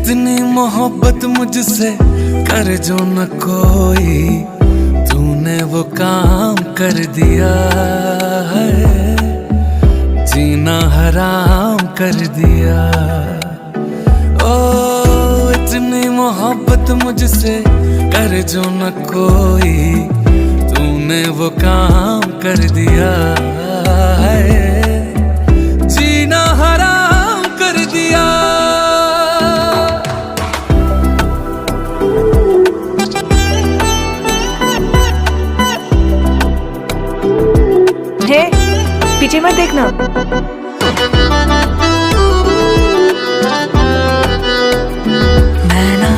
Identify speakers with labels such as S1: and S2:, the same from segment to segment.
S1: इतनी मोहब्बत मुझसे कर जो न कोई, तूने वो काम कर दिया है, जीना हराम कर दिया। ओ इतनी मोहब्बत मुझसे कर जो न कोई, तूने वो काम कर दिया है, जीना हराम कर दिया।
S2: हे, पीछे मत देखना।
S3: मैं ना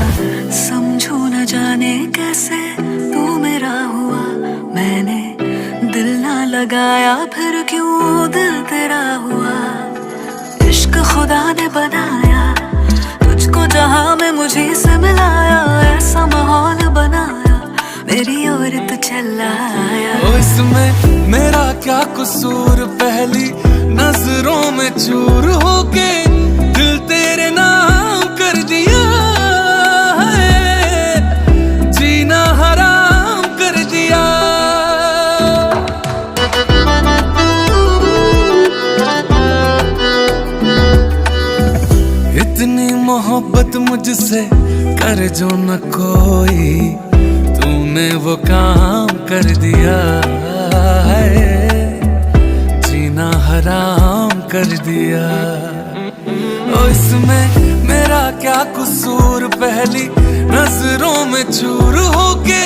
S3: समझू न जाने कैसे तू मेरा हुआ, मैंने दिल ना लगाया फिर क्यों दिल तेरा हुआ। इश्क खुदा ने बनाया तुझको जहां में मुझे से मिलाया, ऐसा माहौल बनाया मेरी ओर तू चला आया।
S1: ओ इसमें मेरा क्या कसूर, पहली नजरों में चूर होके दिल तेरे नाम कर दिया है, जीना हराम कर दिया। इतनी मोहब्बत मुझसे कर जो न कोई, तूने वो काम कर दिया है, जीना हराम कर दिया। ओ इसमें मेरा क्या कसूर, पहली नजरों में चूर होके